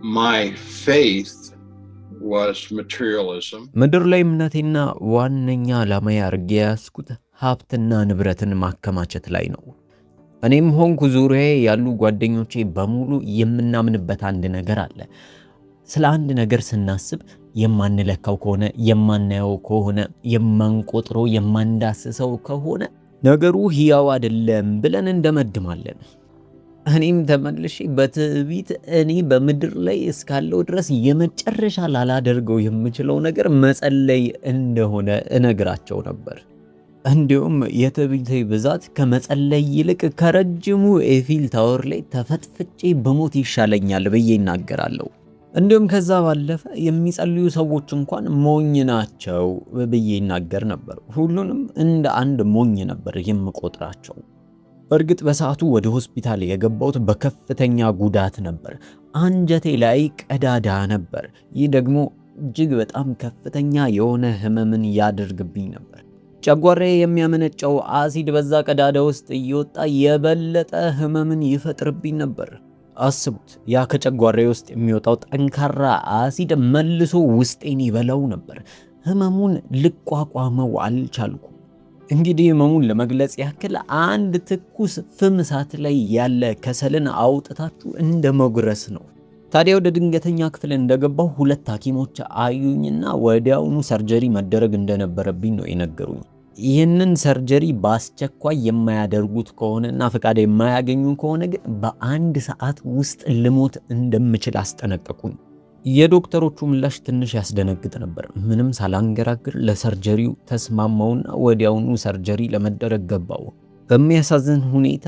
My faith was materialism. ምድር ላይ እምነቴና ዋነኛ ዓላማዬ አድርጌ ያዝኩት ሀብትና ንብረትን ማከማቸት ላይ ነው። እኔም ሆንኩ ዙሪያዬ ያሉ ጓደኞቼ በሙሉ የምናምንበት አንድ ነገር አለ። ስለ አንድ ነገር ስናስብ የማንለካው ከሆነ፣ የማናየው ከሆነ፣ የማንቆጥረው፣ የማንዳስሰው ከሆነ ነገሩ ሕያው አይደለም ብለን እንደመድማለን። እኔም ተመልሼ በትዕቢት እኔ በምድር ላይ እስካለው ድረስ የመጨረሻ ላላደርገው የምችለው ነገር መጸለይ እንደሆነ እነግራቸው ነበር። እንዲሁም የትዕቢቴ ብዛት ከመጸለይ ይልቅ ከረጅሙ ኤፊል ታወር ላይ ተፈጥፍጬ በሞት ይሻለኛል ብዬ እናገራለሁ። እንዲሁም ከዛ ባለፈ የሚጸልዩ ሰዎች እንኳን ሞኝ ናቸው ብዬ ይናገር ነበር። ሁሉንም እንደ አንድ ሞኝ ነበር የምቆጥራቸው። በእርግጥ በሰዓቱ ወደ ሆስፒታል የገባሁት በከፍተኛ ጉዳት ነበር። አንጀቴ ላይ ቀዳዳ ነበር። ይህ ደግሞ እጅግ በጣም ከፍተኛ የሆነ ህመምን ያደርግብኝ ነበር። ጨጓራዬ የሚያመነጨው አሲድ በዛ ቀዳዳ ውስጥ እየወጣ የበለጠ ህመምን ይፈጥርብኝ ነበር። አስቡት፣ ያ ከጨጓራዬ ውስጥ የሚወጣው ጠንካራ አሲድ መልሶ ውስጤን ይበላው ነበር። ህመሙን ልቋቋመው አልቻልኩም። እንግዲህ ህመሙን ለመግለጽ ያክል አንድ ትኩስ ፍም እሳት ላይ ያለ ከሰልን አውጥታችሁ እንደ መጉረስ ነው። ታዲያ ወደ ድንገተኛ ክፍል እንደገባው 2 ሐኪሞች አዩኝና ወዲያውኑ ሰርጀሪ መደረግ እንደነበረብኝ ነው የነገሩኝ። ይህንን ሰርጀሪ በአስቸኳይ የማያደርጉት ከሆነና ፈቃድ የማያገኙ ከሆነ ግን በአንድ ሰዓት ውስጥ ልሞት እንደምችል አስጠነቀቁኝ። የዶክተሮቹ ምላሽ ትንሽ ያስደነግጥ ነበር። ምንም ሳላንገራግር ለሰርጀሪው ተስማማውና ወዲያውኑ ሰርጀሪ ለመደረግ ገባው። በሚያሳዝን ሁኔታ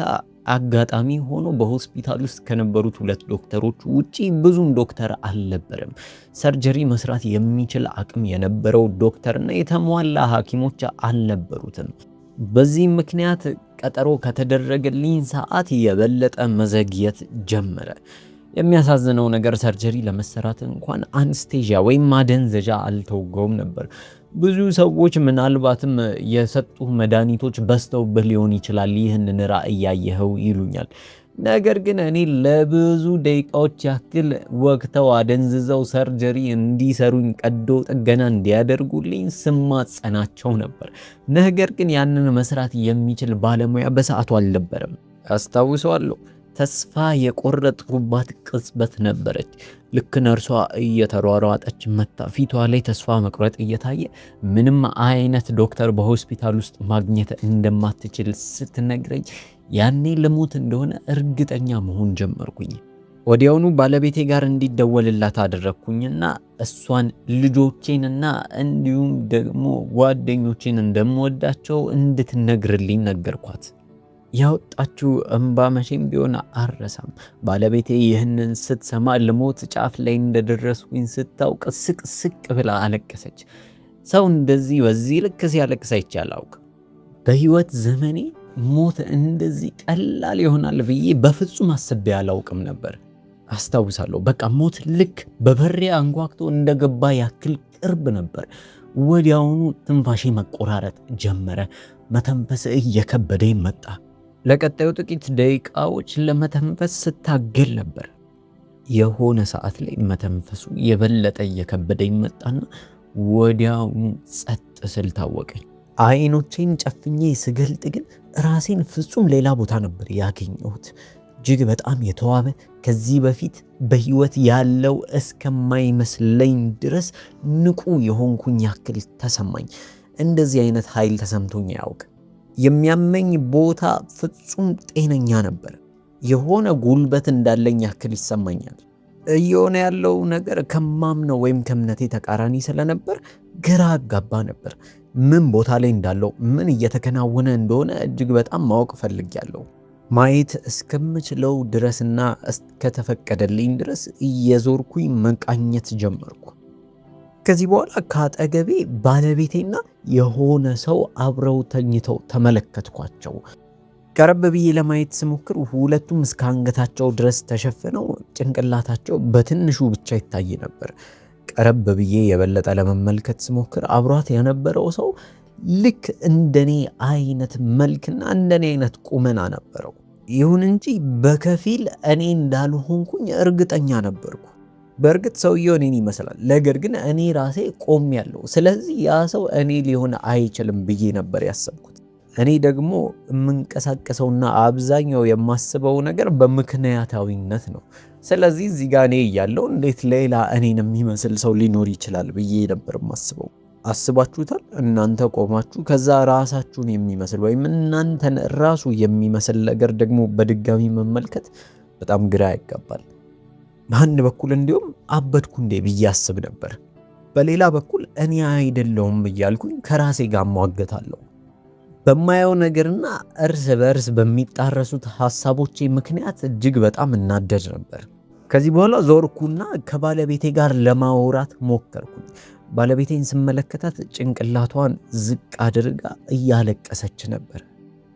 አጋጣሚ ሆኖ በሆስፒታል ውስጥ ከነበሩት 2 ዶክተሮች ውጪ ብዙም ዶክተር አልነበረም። ሰርጀሪ መስራት የሚችል አቅም የነበረው ዶክተርና የተሟላ ሐኪሞች አልነበሩትም። በዚህ ምክንያት ቀጠሮ ከተደረገልኝ ሰዓት የበለጠ መዘግየት ጀመረ። የሚያሳዝነው ነገር ሰርጀሪ ለመሰራት እንኳን አንስቴዥያ ወይም ማደንዘዣ አልተወጋውም ነበር። ብዙ ሰዎች ምናልባትም የሰጡ መድኃኒቶች በስተውብህ ሊሆን ይችላል ይህንን ራእይ ያየኸው ይሉኛል። ነገር ግን እኔ ለብዙ ደቂቃዎች ያክል ወቅተው አደንዝዘው ሰርጀሪ እንዲሰሩኝ ቀዶ ጥገና እንዲያደርጉልኝ ስማጸናቸው ነበር። ነገር ግን ያንን መስራት የሚችል ባለሙያ በሰዓቱ አልነበረም። አስታውሰዋለሁ። ተስፋ የቆረጥኩባት ቅጽበት ነበረች። ልክ ነርሷ እየተሯሯጠች መታ ፊቷ ላይ ተስፋ መቁረጥ እየታየ ምንም አይነት ዶክተር በሆስፒታል ውስጥ ማግኘት እንደማትችል ስትነግረኝ ያኔ ልሞት እንደሆነ እርግጠኛ መሆን ጀመርኩኝ። ወዲያውኑ ባለቤቴ ጋር እንዲደወልላት አደረግኩኝና እሷን ልጆቼንና እንዲሁም ደግሞ ጓደኞቼን እንደምወዳቸው እንድትነግርልኝ ነገርኳት። ያወጣችው እንባ መቼም ቢሆን አረሳም። ባለቤቴ ይህንን ስትሰማ ልሞት ጫፍ ላይ እንደደረስኩኝ ስታውቅ ስቅ ብላ አለቀሰች። ሰው እንደዚህ በዚህ ልክ ሲያለቅስ አይቼ አላውቅም። በህይወት ዘመኔ ሞት እንደዚህ ቀላል ይሆናል ብዬ በፍጹም አስቤ አላውቅም ነበር። አስታውሳለሁ፣ በቃ ሞት ልክ በበሬ አንኳክቶ እንደገባ ያክል ቅርብ ነበር። ወዲያውኑ ትንፋሼ መቆራረጥ ጀመረ። መተንፈስ እየከበደኝ መጣ። ለቀጣዩ ጥቂት ደቂቃዎች ለመተንፈስ ስታገል ነበር። የሆነ ሰዓት ላይ መተንፈሱ የበለጠ እየከበደኝ መጣና ወዲያውኑ ጸጥ ስል ታወቀኝ። አይኖቼን ጨፍኜ ስገልጥ ግን ራሴን ፍጹም ሌላ ቦታ ነበር ያገኘሁት። እጅግ በጣም የተዋበ ከዚህ በፊት በህይወት ያለው እስከማይመስለኝ ድረስ ንቁ የሆንኩኝ ያክል ተሰማኝ። እንደዚህ አይነት ኃይል ተሰምቶኝ ያውቅ። የሚያመኝ ቦታ ፍጹም ጤነኛ ነበር። የሆነ ጉልበት እንዳለኝ ያክል ይሰማኛል። እየሆነ ያለው ነገር ከማምነው ወይም ከእምነቴ ተቃራኒ ስለነበር ግራ አጋባ ነበር። ምን ቦታ ላይ እንዳለው፣ ምን እየተከናወነ እንደሆነ እጅግ በጣም ማወቅ ፈልጌያለሁ። ማየት እስከምችለው ድረስና እስከተፈቀደልኝ ድረስ እየዞርኩኝ መቃኘት ጀመርኩ። ከዚህ በኋላ ከአጠገቤ ባለቤቴና የሆነ ሰው አብረው ተኝተው ተመለከትኳቸው። ቀረብ ብዬ ለማየት ስሞክር ሁለቱም እስከ አንገታቸው ድረስ ተሸፍነው ጭንቅላታቸው በትንሹ ብቻ ይታይ ነበር። ቀረብ ብዬ የበለጠ ለመመልከት ስሞክር አብሯት የነበረው ሰው ልክ እንደኔ አይነት መልክና እንደኔ አይነት ቁመና ነበረው። ይሁን እንጂ በከፊል እኔ እንዳልሆንኩኝ እርግጠኛ ነበርኩ። በእርግጥ ሰውየው እኔን ይመስላል፣ ነገር ግን እኔ ራሴ ቆሜያለሁ። ስለዚህ ያ ሰው እኔ ሊሆን አይችልም ብዬ ነበር ያሰብኩት። እኔ ደግሞ የምንቀሳቀሰውና አብዛኛው የማስበው ነገር በምክንያታዊነት ነው። ስለዚህ እዚህ ጋር እኔ እያለሁ እንዴት ሌላ እኔን የሚመስል ሰው ሊኖር ይችላል ብዬ ነበር የማስበው። አስባችሁታል? እናንተ ቆማችሁ ከዛ ራሳችሁን የሚመስል ወይም እናንተን ራሱ የሚመስል ነገር ደግሞ በድጋሚ መመልከት በጣም ግራ ያጋባል። በአንድ በኩል እንዲሁም አበድኩ እንዴ ብዬ አስብ ነበር። በሌላ በኩል እኔ አይደለሁም እያልኩኝ ከራሴ ጋር እሟገታለሁ። በማየው ነገርና እርስ በእርስ በሚጣረሱት ሐሳቦቼ ምክንያት እጅግ በጣም እናደድ ነበር። ከዚህ በኋላ ዞርኩና ከባለቤቴ ጋር ለማውራት ሞከርኩኝ። ባለቤቴን ስመለከታት ጭንቅላቷን ዝቅ አድርጋ እያለቀሰች ነበር።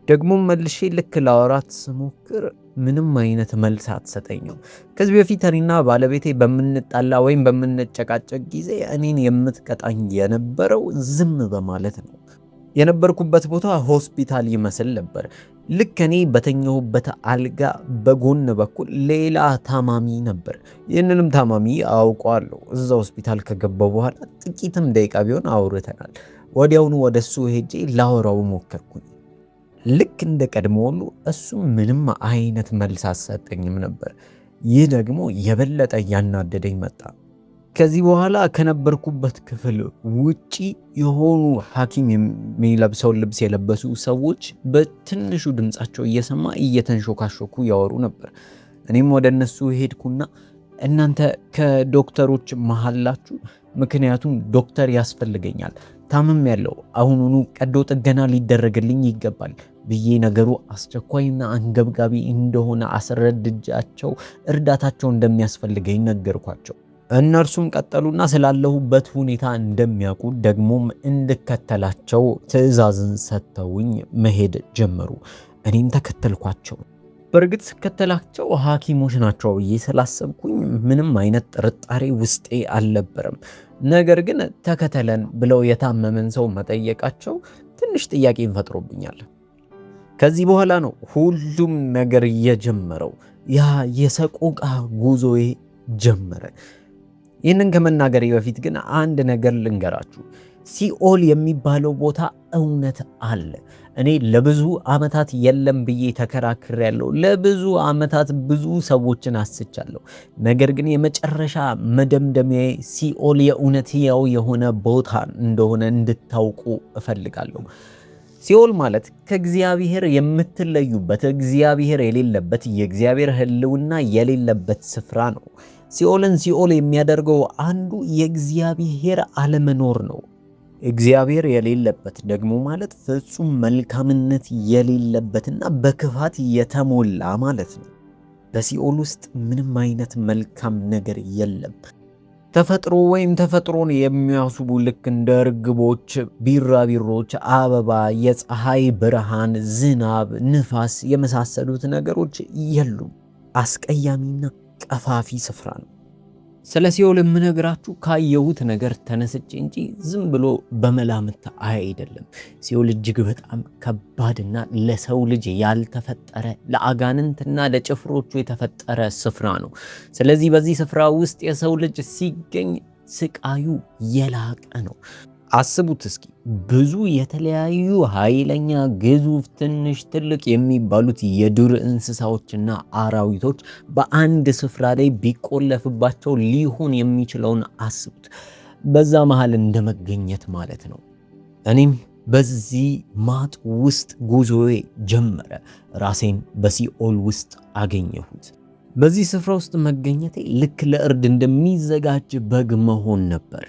ደግሞ መልሼ ልክ ላወራት ስሞክር ምንም አይነት መልስ አትሰጠኝም። ከዚህ በፊት እኔና ባለቤቴ በምንጣላ ወይም በምንጨቃጨቅ ጊዜ እኔን የምትቀጣኝ የነበረው ዝም በማለት ነው። የነበርኩበት ቦታ ሆስፒታል ይመስል ነበር። ልክ እኔ በተኛሁበት አልጋ በጎን በኩል ሌላ ታማሚ ነበር። ይህንንም ታማሚ አውቀዋለሁ። እዛ ሆስፒታል ከገባው በኋላ ጥቂትም ደቂቃ ቢሆን አውርተናል። ወዲያውኑ ወደሱ ሄጄ ላወራው ሞከርኩኝ። ልክ እንደ ቀድሞ ሁሉ እሱ ምንም አይነት መልስ አልሰጠኝም ነበር። ይህ ደግሞ የበለጠ እያናደደኝ መጣ። ከዚህ በኋላ ከነበርኩበት ክፍል ውጪ የሆኑ ሐኪም የሚለብሰውን ልብስ የለበሱ ሰዎች በትንሹ ድምፃቸው እየሰማ እየተንሾካሾኩ ያወሩ ነበር። እኔም ወደ እነሱ ሄድኩና እናንተ ከዶክተሮች መሃላችሁ? ምክንያቱም ዶክተር ያስፈልገኛል፣ ታምም ያለው አሁኑኑ ቀዶ ጥገና ሊደረግልኝ ይገባል ብዬ ነገሩ አስቸኳይና አንገብጋቢ እንደሆነ አስረድጃቸው እርዳታቸው እንደሚያስፈልገኝ ነገርኳቸው። እነርሱም ቀጠሉና ስላለሁበት ሁኔታ እንደሚያውቁ ደግሞም እንድከተላቸው ትዕዛዝን ሰጥተውኝ መሄድ ጀመሩ። እኔም ተከተልኳቸው። በእርግጥ ስከተላቸው ሐኪሞች ናቸው ብዬ ስላሰብኩኝ ምንም አይነት ጥርጣሬ ውስጤ አልነበረም። ነገር ግን ተከተለን ብለው የታመመን ሰው መጠየቃቸው ትንሽ ጥያቄን ፈጥሮብኛል። ከዚህ በኋላ ነው ሁሉም ነገር የጀመረው። ያ የሰቆቃ ጉዞዬ ጀመረ። ይህንን ከመናገሬ በፊት ግን አንድ ነገር ልንገራችሁ። ሲኦል የሚባለው ቦታ እውነት አለ። እኔ ለብዙ ዓመታት የለም ብዬ ተከራክሬያለሁ። ለብዙ ዓመታት ብዙ ሰዎችን አስቻለሁ። ነገር ግን የመጨረሻ መደምደሚያዬ ሲኦል የእውነት ሕያው የሆነ ቦታ እንደሆነ እንድታውቁ እፈልጋለሁ። ሲኦል ማለት ከእግዚአብሔር የምትለዩበት፣ እግዚአብሔር የሌለበት፣ የእግዚአብሔር ሕልውና የሌለበት ስፍራ ነው። ሲኦልን ሲኦል የሚያደርገው አንዱ የእግዚአብሔር አለመኖር ነው። እግዚአብሔር የሌለበት ደግሞ ማለት ፍጹም መልካምነት የሌለበትና በክፋት የተሞላ ማለት ነው። በሲኦል ውስጥ ምንም አይነት መልካም ነገር የለም። ተፈጥሮ ወይም ተፈጥሮን የሚያስቡ ልክ እንደ ርግቦች፣ ቢራቢሮች፣ አበባ፣ የፀሐይ ብርሃን፣ ዝናብ፣ ንፋስ የመሳሰሉት ነገሮች የሉም። አስቀያሚና ቀፋፊ ስፍራ ነው። ስለ ሲኦል የምነግራችሁ ካየሁት ነገር ተነስቼ እንጂ ዝም ብሎ በመላምት አይደለም። ሲኦል እጅግ በጣም ከባድና ለሰው ልጅ ያልተፈጠረ ለአጋንንትና ለጭፍሮቹ የተፈጠረ ስፍራ ነው። ስለዚህ በዚህ ስፍራ ውስጥ የሰው ልጅ ሲገኝ ስቃዩ የላቀ ነው። አስቡት እስኪ ብዙ የተለያዩ ኃይለኛ፣ ግዙፍ፣ ትንሽ፣ ትልቅ የሚባሉት የዱር እንስሳዎችና አራዊቶች በአንድ ስፍራ ላይ ቢቆለፍባቸው ሊሆን የሚችለውን አስቡት። በዛ መሃል እንደመገኘት ማለት ነው። እኔም በዚህ ማጥ ውስጥ ጉዞዬ ጀመረ። ራሴን በሲኦል ውስጥ አገኘሁት። በዚህ ስፍራ ውስጥ መገኘቴ ልክ ለእርድ እንደሚዘጋጅ በግ መሆን ነበር።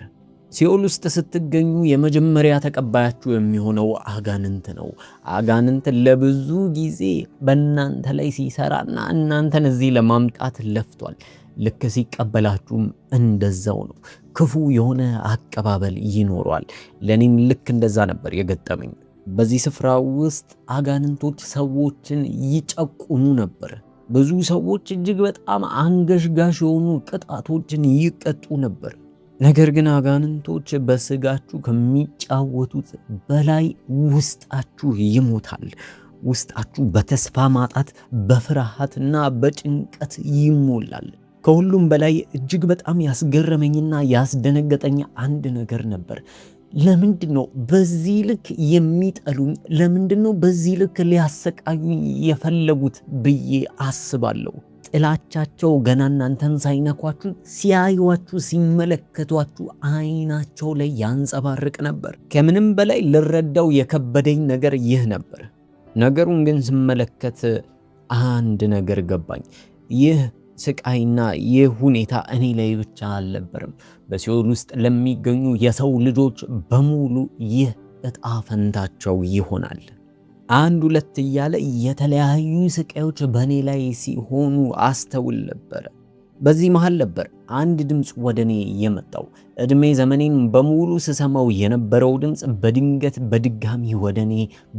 ሲኦል ውስጥ ስትገኙ የመጀመሪያ ተቀባያችሁ የሚሆነው አጋንንት ነው። አጋንንት ለብዙ ጊዜ በእናንተ ላይ ሲሰራና እናንተን እዚህ ለማምጣት ለፍቷል። ልክ ሲቀበላችሁም እንደዛው ነው። ክፉ የሆነ አቀባበል ይኖረዋል። ለኔም ልክ እንደዛ ነበር የገጠመኝ። በዚህ ስፍራ ውስጥ አጋንንቶች ሰዎችን ይጨቁኑ ነበር። ብዙ ሰዎች እጅግ በጣም አንገሽጋሽ የሆኑ ቅጣቶችን ይቀጡ ነበር። ነገር ግን አጋንንቶች በስጋችሁ ከሚጫወቱት በላይ ውስጣችሁ ይሞታል። ውስጣችሁ በተስፋ ማጣት፣ በፍርሃትና በጭንቀት ይሞላል። ከሁሉም በላይ እጅግ በጣም ያስገረመኝና ያስደነገጠኝ አንድ ነገር ነበር። ለምንድነው በዚህ ልክ የሚጠሉኝ? ለምንድነው በዚህ ልክ ሊያሰቃዩኝ የፈለጉት ብዬ አስባለሁ። ጥላቻቸው ገና እናንተን ሳይነኳችሁ ሲያዩዋችሁ፣ ሲመለከቷችሁ አይናቸው ላይ ያንጸባርቅ ነበር። ከምንም በላይ ልረዳው የከበደኝ ነገር ይህ ነበር። ነገሩን ግን ስመለከት አንድ ነገር ገባኝ። ይህ ስቃይና ይህ ሁኔታ እኔ ላይ ብቻ አልነበረም። በሲኦል ውስጥ ለሚገኙ የሰው ልጆች በሙሉ ይህ ዕጣ ፈንታቸው ይሆናል። አንድ ሁለት እያለ የተለያዩ ስቃዮች በእኔ ላይ ሲሆኑ አስተውል ነበር። በዚህ መሃል ነበር አንድ ድምፅ ወደ እኔ የመጣው። ዕድሜ ዘመኔን በሙሉ ስሰማው የነበረው ድምፅ በድንገት በድጋሚ ወደ እኔ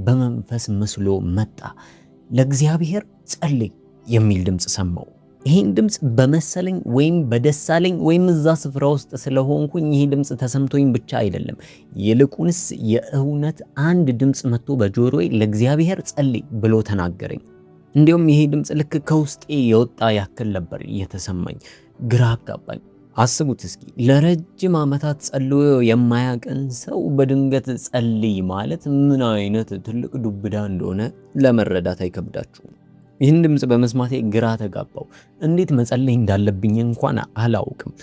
በመንፈስ መስሎ መጣ። ለእግዚአብሔር ጸልይ የሚል ድምፅ ሰማው። ይህን ድምፅ በመሰለኝ ወይም በደሳለኝ ወይም እዛ ስፍራ ውስጥ ስለሆንኩኝ ይህ ድምፅ ተሰምቶኝ ብቻ አይደለም። ይልቁንስ የእውነት አንድ ድምፅ መጥቶ በጆሮዬ ለእግዚአብሔር ጸልይ ብሎ ተናገረኝ። እንዲሁም ይሄ ድምፅ ልክ ከውስጤ የወጣ ያክል ነበር የተሰማኝ። ግራ አጋባኝ። አስቡት እስኪ ለረጅም ዓመታት ጸልዮ የማያውቅን ሰው በድንገት ጸልይ ማለት ምን አይነት ትልቅ ዱብዳ እንደሆነ ለመረዳት አይከብዳችሁም። ይህን ድምፅ በመስማቴ ግራ ተጋባው። እንዴት መጸለይ እንዳለብኝ እንኳን አላውቅም።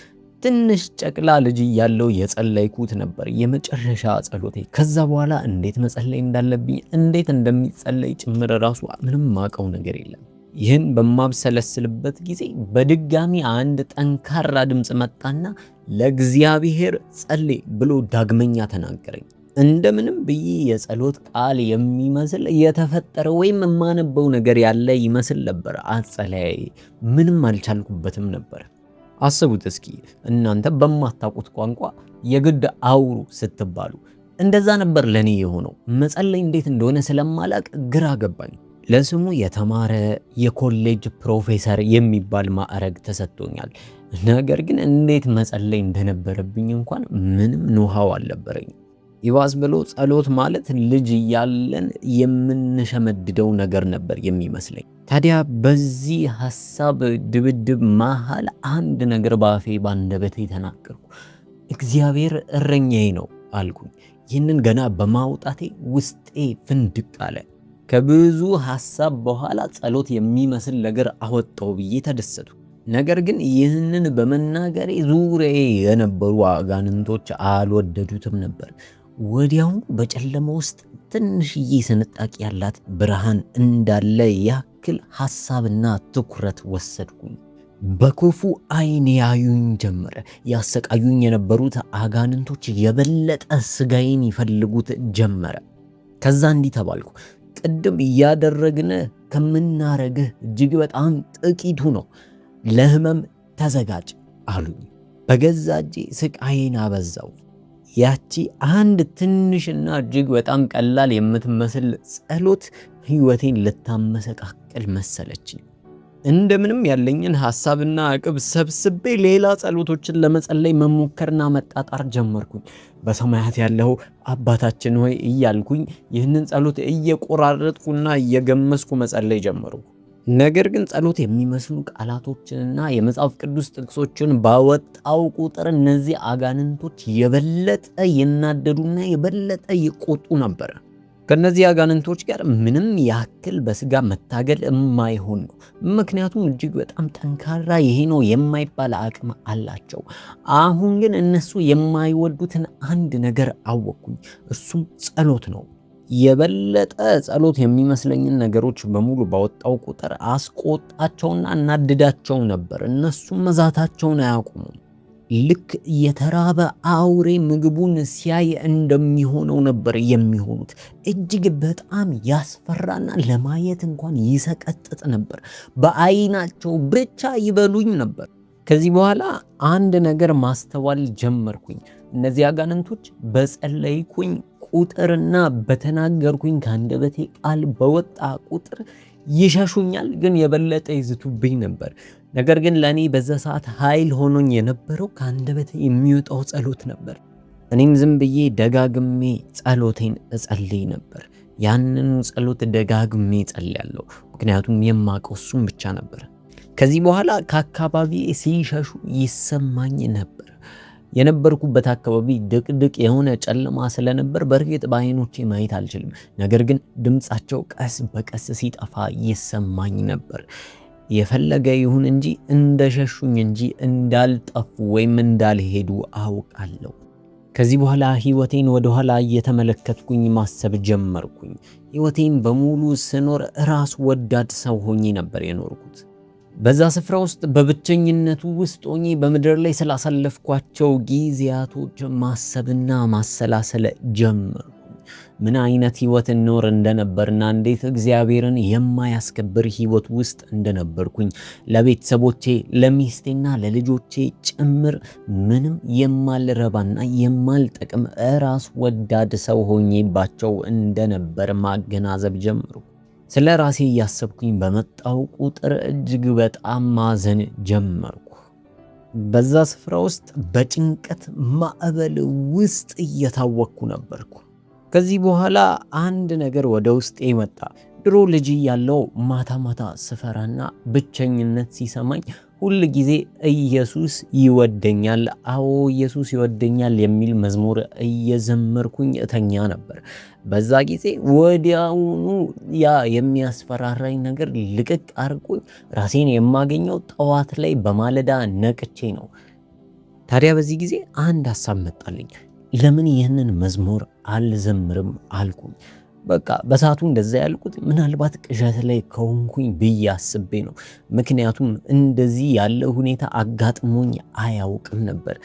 ትንሽ ጨቅላ ልጅ ያለው የጸለይኩት ነበር የመጨረሻ ጸሎቴ። ከዛ በኋላ እንዴት መጸለይ እንዳለብኝ እንዴት እንደሚጸለይ ጭምር ራሱ ምንም ማቀው ነገር የለም። ይህን በማብሰለስልበት ጊዜ በድጋሚ አንድ ጠንካራ ድምፅ መጣና ለእግዚአብሔር ጸልይ ብሎ ዳግመኛ ተናገረኝ። እንደምንም ብዬ የጸሎት ቃል የሚመስል የተፈጠረ ወይም የማነበው ነገር ያለ ይመስል ነበር። አጸለያዬ ምንም አልቻልኩበትም ነበር። አስቡት እስኪ እናንተ በማታውቁት ቋንቋ የግድ አውሩ ስትባሉ። እንደዛ ነበር ለኔ የሆነው። መጸለይ እንዴት እንደሆነ ስለማላቅ ግራ ገባኝ። ለስሙ የተማረ የኮሌጅ ፕሮፌሰር የሚባል ማዕረግ ተሰጥቶኛል። ነገር ግን እንዴት መጸለይ እንደነበረብኝ እንኳን ምንም ኖሃው አልነበረኝ። ይባስ ብሎ ጸሎት ማለት ልጅ እያለን የምንሸመድደው ነገር ነበር የሚመስለኝ። ታዲያ በዚህ ሐሳብ ድብድብ መሃል አንድ ነገር ባፌ ባንደበቴ ተናገርኩ። እግዚአብሔር እረኛዬ ነው አልኩኝ። ይህንን ገና በማውጣቴ ውስጤ ፍንድቅ አለ። ከብዙ ሐሳብ በኋላ ጸሎት የሚመስል ነገር አወጣው ብዬ ተደሰቱ። ነገር ግን ይህንን በመናገሬ ዙሪያዬ የነበሩ አጋንንቶች አልወደዱትም ነበር። ወዲያውኑ በጨለማ ውስጥ ትንሽዬ ስንጣቂ ያላት ብርሃን እንዳለ ያክል ሐሳብና ትኩረት ወሰድኩኝ። በክፉ ዓይን ያዩኝ ጀመረ። ያሰቃዩኝ የነበሩት አጋንንቶች የበለጠ ስጋዬን ይፈልጉት ጀመረ። ከዛ እንዲህ ተባልኩ፣ ቅድም እያደረግን ከምናረግህ እጅግ በጣም ጥቂቱ ነው፣ ለህመም ተዘጋጅ አሉኝ። በገዛ እጄ ስቃዬን አበዛው። ያቺ አንድ ትንሽና እጅግ በጣም ቀላል የምትመስል ጸሎት ሕይወቴን ልታመሰቃቅል መሰለችኝ። እንደምንም ያለኝን ሐሳብና አቅብ ሰብስቤ ሌላ ጸሎቶችን ለመጸለይ መሞከርና መጣጣር ጀመርኩኝ። በሰማያት ያለው አባታችን ሆይ እያልኩኝ ይህንን ጸሎት እየቆራረጥኩና እየገመስኩ መጸለይ ጀመርኩ። ነገር ግን ጸሎት የሚመስሉ ቃላቶችንና የመጽሐፍ ቅዱስ ጥቅሶችን ባወጣው ቁጥር እነዚህ አጋንንቶች የበለጠ ይናደዱና የበለጠ ይቆጡ ነበር። ከነዚህ አጋንንቶች ጋር ምንም ያክል በስጋ መታገል የማይሆን ነው። ምክንያቱም እጅግ በጣም ጠንካራ ይሄ ነው የማይባል አቅም አላቸው። አሁን ግን እነሱ የማይወዱትን አንድ ነገር አወቅኩኝ። እሱም ጸሎት ነው። የበለጠ ጸሎት የሚመስለኝን ነገሮች በሙሉ ባወጣው ቁጥር አስቆጣቸውና እናድዳቸው ነበር። እነሱም መዛታቸውን አያቆሙም። ልክ የተራበ አውሬ ምግቡን ሲያይ እንደሚሆነው ነበር የሚሆኑት። እጅግ በጣም ያስፈራና ለማየት እንኳን ይሰቀጥጥ ነበር። በአይናቸው ብቻ ይበሉኝ ነበር። ከዚህ በኋላ አንድ ነገር ማስተዋል ጀመርኩኝ። እነዚህ አጋንንቶች በጸለይኩኝ ቁጥርና በተናገርኩኝ ከአንደበቴ ቃል በወጣ ቁጥር ይሸሹኛል፣ ግን የበለጠ ይዝቱብኝ ነበር። ነገር ግን ለእኔ በዛ ሰዓት ኃይል ሆኖኝ የነበረው ከአንደበቴ የሚወጣው ጸሎት ነበር። እኔም ዝም ብዬ ደጋግሜ ጸሎቴን እጸልይ ነበር። ያንኑ ጸሎት ደጋግሜ እጸልያለሁ፣ ምክንያቱም የማውቀው እሱም ብቻ ነበር። ከዚህ በኋላ ከአካባቢ ሲሸሹ ይሰማኝ ነበር። የነበርኩበት አካባቢ ድቅድቅ የሆነ ጨለማ ስለነበር በእርግጥ በዓይኖቼ ማየት አልችልም። ነገር ግን ድምፃቸው ቀስ በቀስ ሲጠፋ ይሰማኝ ነበር። የፈለገ ይሁን እንጂ እንደሸሹኝ እንጂ እንዳልጠፉ ወይም እንዳልሄዱ አውቃለሁ። ከዚህ በኋላ ህይወቴን ወደ ኋላ እየተመለከትኩኝ ማሰብ ጀመርኩኝ። ህይወቴን በሙሉ ስኖር ራስ ወዳድ ሰው ሆኜ ነበር የኖርኩት። በዛ ስፍራ ውስጥ በብቸኝነቱ ውስጥ ሆኜ በምድር ላይ ስላሳለፍኳቸው ጊዜያቶች ማሰብና ማሰላሰል ጀመርኩኝ። ምን አይነት ህይወት እኖር እንደነበርና እንዴት እግዚአብሔርን የማያስከብር ህይወት ውስጥ እንደነበርኩኝ፣ ለቤተሰቦቼ ለሚስቴና ለልጆቼ ጭምር ምንም የማልረባና የማልጠቅም ራስ ወዳድ ሰው ሆኜባቸው እንደነበር ማገናዘብ ጀመርኩ። ስለ ራሴ እያሰብኩኝ በመጣው ቁጥር እጅግ በጣም ማዘን ጀመርኩ። በዛ ስፍራ ውስጥ በጭንቀት ማዕበል ውስጥ እየታወቅኩ ነበርኩ። ከዚህ በኋላ አንድ ነገር ወደ ውስጤ መጣ። ድሮ ልጅ ያለው ማታ ማታ ስፈራና ብቸኝነት ሲሰማኝ ሁል ጊዜ ኢየሱስ ይወደኛል፣ አዎ ኢየሱስ ይወደኛል የሚል መዝሙር እየዘመርኩኝ እተኛ ነበር። በዛ ጊዜ ወዲያውኑ ያ የሚያስፈራራኝ ነገር ልቅቅ አድርጎኝ ራሴን የማገኘው ጠዋት ላይ በማለዳ ነቅቼ ነው። ታዲያ በዚህ ጊዜ አንድ ሐሳብ መጣልኝ። ለምን ይህንን መዝሙር አልዘምርም አልኩኝ። በቃ በሰዓቱ እንደዛ ያልኩት ምናልባት ቅዠት ላይ ከሆንኩኝ ብዬ አስቤ ነው። ምክንያቱም እንደዚህ ያለ ሁኔታ አጋጥሞኝ አያውቅም ነበር።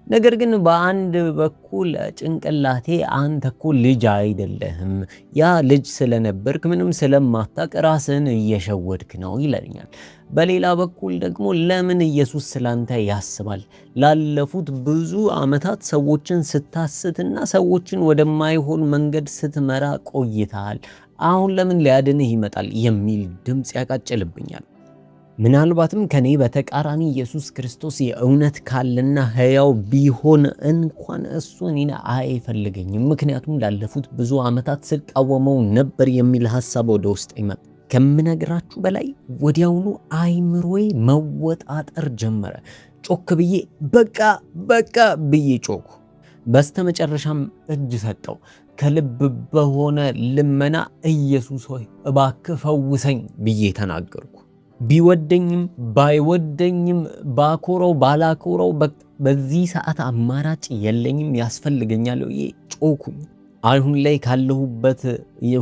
ነገር ግን በአንድ በኩል ጭንቅላቴ አንተ እኮ ልጅ አይደለህም፣ ያ ልጅ ስለነበርክ ምንም ስለማታውቅ ራስን እየሸወድክ ነው ይለኛል። በሌላ በኩል ደግሞ ለምን ኢየሱስ ስላንተ ያስባል? ላለፉት ብዙ ዓመታት ሰዎችን ስታስትና ሰዎችን ወደማይሆን መንገድ ስትመራ ቆይተሃል። አሁን ለምን ሊያድንህ ይመጣል የሚል ድምፅ ያቃጭልብኛል። ምናልባትም ከኔ በተቃራኒ ኢየሱስ ክርስቶስ የእውነት ካለና ሕያው ቢሆን እንኳን እሱ እኔን አይፈልገኝም፣ ምክንያቱም ላለፉት ብዙ ዓመታት ስቃወመው ነበር የሚል ሐሳብ ወደ ውስጥ ይመጣ። ከምነግራችሁ በላይ ወዲያውኑ አይምሮዬ መወጣጠር ጀመረ። ጮክ ብዬ በቃ ብዬ ጮኩ። በስተመጨረሻም እጅ ሰጠው። ከልብ በሆነ ልመና ኢየሱስ ሆይ እባክህ ፈውሰኝ ብዬ ተናገርኩ። ቢወደኝም ባይወደኝም ባኮረው ባላኮረው በዚህ ሰዓት አማራጭ የለኝም፣ ያስፈልገኛል ብዬ ጮኩኝ። አሁን ላይ ካለሁበት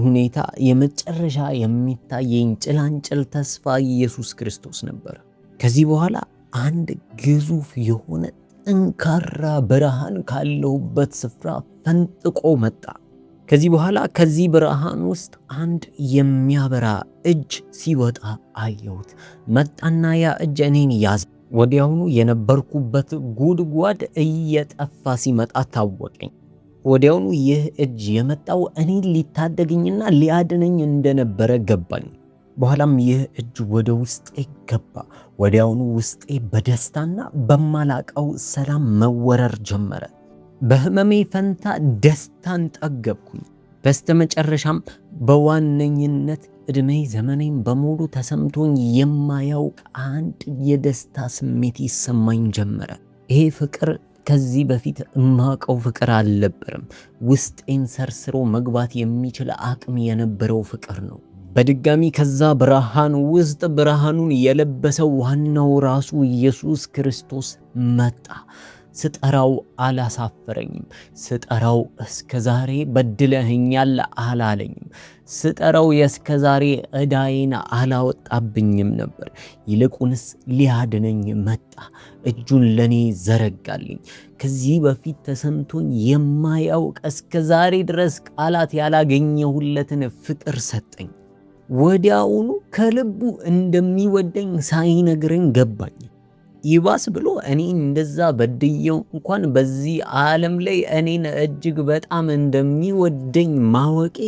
ሁኔታ የመጨረሻ የሚታየኝ ጭላንጭል ተስፋ ኢየሱስ ክርስቶስ ነበር። ከዚህ በኋላ አንድ ግዙፍ የሆነ ጠንካራ ብርሃን ካለሁበት ስፍራ ፈንጥቆ መጣ። ከዚህ በኋላ ከዚህ ብርሃን ውስጥ አንድ የሚያበራ እጅ ሲወጣ አየሁት። መጣና ያ እጅ እኔን ያዘ። ወዲያውኑ የነበርኩበት ጉድጓድ እየጠፋ ሲመጣ ታወቀኝ። ወዲያውኑ ይህ እጅ የመጣው እኔን ሊታደገኝና ሊያድነኝ እንደነበረ ገባኝ። በኋላም ይህ እጅ ወደ ውስጤ ገባ። ወዲያውኑ ውስጤ በደስታና በማላቀው ሰላም መወረር ጀመረ። በህመሜ ፈንታ ደስታን ጠገብኩኝ። በስተመጨረሻም በዋነኝነት ዕድሜ ዘመኔን በሙሉ ተሰምቶኝ የማያውቅ አንድ የደስታ ስሜት ይሰማኝ ጀመረ። ይሄ ፍቅር ከዚህ በፊት እማቀው ፍቅር አልነበረም። ውስጤን ሰርስሮ መግባት የሚችል አቅም የነበረው ፍቅር ነው። በድጋሚ ከዛ ብርሃን ውስጥ ብርሃኑን የለበሰው ዋናው ራሱ ኢየሱስ ክርስቶስ መጣ። ስጠራው አላሳፈረኝም። ስጠራው እስከዛሬ በድለኸኛል አላለኝም። ስጠራው የእስከዛሬ ዕዳዬን አላወጣብኝም ነበር። ይልቁንስ ሊያድነኝ መጣ። እጁን ለኔ ዘረጋልኝ። ከዚህ በፊት ተሰምቶኝ የማያውቅ እስከዛሬ ድረስ ቃላት ያላገኘሁለትን ፍቅር ሰጠኝ። ወዲያውኑ ከልቡ እንደሚወደኝ ሳይነግረኝ ገባኝ። ይባስ ብሎ እኔ እንደዛ በድየው እንኳን በዚህ ዓለም ላይ እኔን እጅግ በጣም እንደሚወደኝ ማወቄ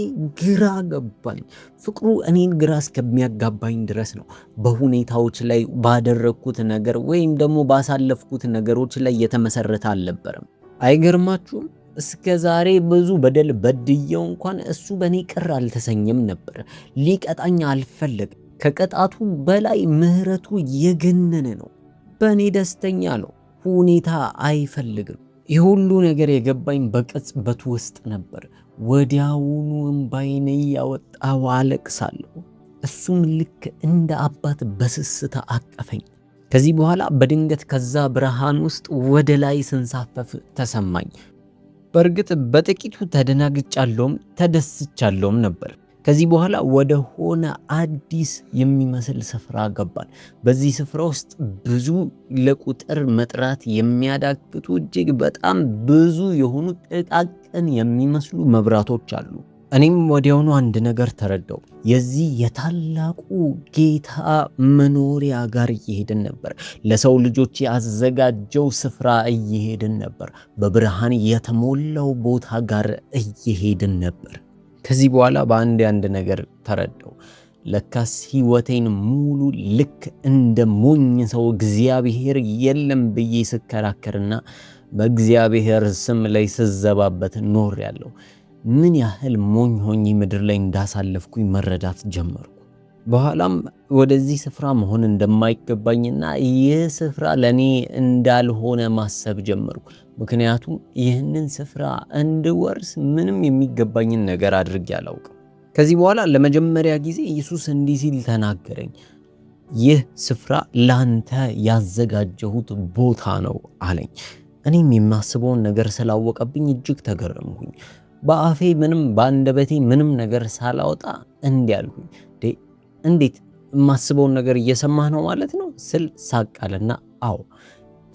ግራ ገባኝ። ፍቅሩ እኔን ግራ እስከሚያጋባኝ ድረስ ነው። በሁኔታዎች ላይ ባደረግኩት ነገር ወይም ደግሞ ባሳለፍኩት ነገሮች ላይ የተመሰረተ አልነበረም። አይገርማችሁም? እስከ ዛሬ ብዙ በደል በድየው እንኳን እሱ በእኔ ቅር አልተሰኘም ነበር። ሊቀጣኝ አልፈለግም። ከቅጣቱ በላይ ምሕረቱ የገነነ ነው። በእኔ ደስተኛ ነው። ሁኔታ አይፈልግም። ይህ ሁሉ ነገር የገባኝ በቅጽበት ውስጥ ነበር። ወዲያውኑ እምባዬን እያወጣሁ አለቅሳለሁ። እሱም ልክ እንደ አባት በስስት አቀፈኝ። ከዚህ በኋላ በድንገት ከዛ ብርሃን ውስጥ ወደ ላይ ስንሳፈፍ ተሰማኝ። በእርግጥ በጥቂቱ ተደናግጫለሁም ተደስቻለሁም ነበር። ከዚህ በኋላ ወደ ሆነ አዲስ የሚመስል ስፍራ ገባን። በዚህ ስፍራ ውስጥ ብዙ ለቁጥር መጥራት የሚያዳግቱ እጅግ በጣም ብዙ የሆኑ ጥቃቅን የሚመስሉ መብራቶች አሉ። እኔም ወዲያውኑ አንድ ነገር ተረዳው። የዚህ የታላቁ ጌታ መኖሪያ ጋር እየሄድን ነበር። ለሰው ልጆች ያዘጋጀው ስፍራ እየሄድን ነበር። በብርሃን የተሞላው ቦታ ጋር እየሄድን ነበር። ከዚህ በኋላ አንድ ነገር ተረዳው። ለካስ ሕይወቴን ሙሉ ልክ እንደ ሞኝ ሰው እግዚአብሔር የለም ብዬ ስከራከርና በእግዚአብሔር ስም ላይ ስዘባበት ኖሬያለሁ። ምን ያህል ሞኝ ሆኜ ምድር ላይ እንዳሳለፍኩኝ መረዳት ጀመርኩ። በኋላም ወደዚህ ስፍራ መሆን እንደማይገባኝና ይህ ስፍራ ለኔ እንዳልሆነ ማሰብ ጀመርኩ። ምክንያቱም ይህንን ስፍራ እንድወርስ ምንም የሚገባኝን ነገር አድርጌ አላውቅም። ከዚህ በኋላ ለመጀመሪያ ጊዜ ኢየሱስ እንዲህ ሲል ተናገረኝ። ይህ ስፍራ ላንተ ያዘጋጀሁት ቦታ ነው አለኝ። እኔም የማስበውን ነገር ስላወቀብኝ እጅግ ተገረምኩኝ። በአፌ በአንደበቴ ምንም ነገር ሳላወጣ እንዲህ አልኩኝ። እንዴት የማስበውን ነገር እየሰማህ ነው ማለት ነው ስል ሳቃልና አዎ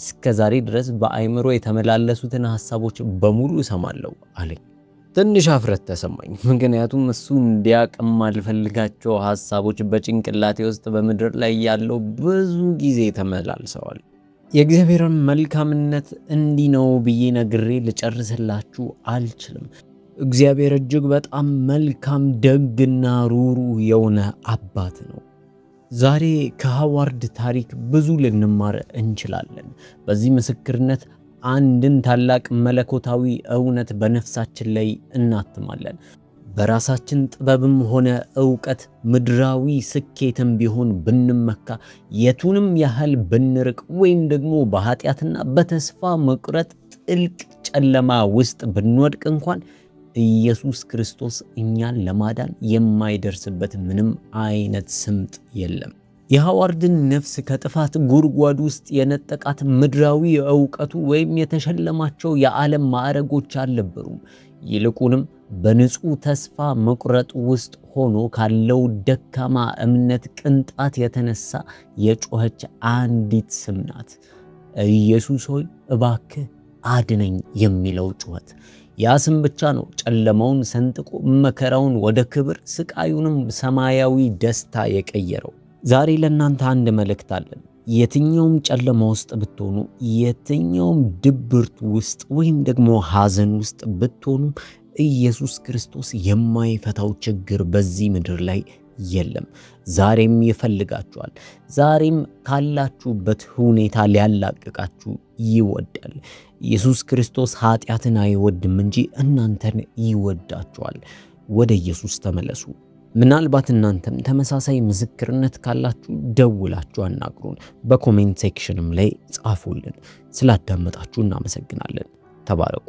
እስከ ዛሬ ድረስ በአይምሮ የተመላለሱትን ሐሳቦች በሙሉ እሰማለሁ አለኝ። ትንሽ አፍረት ተሰማኝ። ምክንያቱም እሱ እንዲያቅም አልፈልጋቸው ሐሳቦች በጭንቅላቴ ውስጥ በምድር ላይ ያለው ብዙ ጊዜ ተመላልሰዋል። የእግዚአብሔርን መልካምነት እንዲህ ነው ብዬ ነግሬ ልጨርስላችሁ አልችልም። እግዚአብሔር እጅግ በጣም መልካም፣ ደግና ሩህሩህ የሆነ አባት ነው። ዛሬ ከሃዋርድ ታሪክ ብዙ ልንማር እንችላለን። በዚህ ምስክርነት አንድን ታላቅ መለኮታዊ እውነት በነፍሳችን ላይ እናትማለን። በራሳችን ጥበብም ሆነ ዕውቀት ምድራዊ ስኬትም ቢሆን ብንመካ፣ የቱንም ያህል ብንርቅ ወይም ደግሞ በኃጢአትና በተስፋ መቁረጥ ጥልቅ ጨለማ ውስጥ ብንወድቅ እንኳን ኢየሱስ ክርስቶስ እኛን ለማዳን የማይደርስበት ምንም አይነት ስምጥ የለም። የሃዋርድን ነፍስ ከጥፋት ጉድጓድ ውስጥ የነጠቃት ምድራዊ ዕውቀቱ ወይም የተሸለማቸው የዓለም ማዕረጎች አልነበሩም። ይልቁንም በንጹሕ ተስፋ መቁረጥ ውስጥ ሆኖ ካለው ደካማ እምነት ቅንጣት የተነሳ የጮኸች አንዲት ስም ናት። ኢየሱስ ሆይ እባክህ አድነኝ የሚለው ጩኸት። ያ ስም ብቻ ነው ጨለማውን ሰንጥቆ መከራውን ወደ ክብር፣ ስቃዩንም ሰማያዊ ደስታ የቀየረው። ዛሬ ለእናንተ አንድ መልእክት አለን። የትኛውም ጨለማ ውስጥ ብትሆኑ፣ የትኛውም ድብርት ውስጥ ወይም ደግሞ ሐዘን ውስጥ ብትሆኑ ኢየሱስ ክርስቶስ የማይፈታው ችግር በዚህ ምድር ላይ የለም። ዛሬም ይፈልጋችኋል። ዛሬም ካላችሁበት ሁኔታ ሊያላቅቃችሁ ይወዳል። ኢየሱስ ክርስቶስ ኃጢአትን አይወድም እንጂ እናንተን ይወዳችኋል። ወደ ኢየሱስ ተመለሱ። ምናልባት እናንተም ተመሳሳይ ምስክርነት ካላችሁ ደውላችሁ አናግሩን። በኮሜንት ሴክሽንም ላይ ጻፉልን። ስላዳመጣችሁ እናመሰግናለን። ተባረኩ።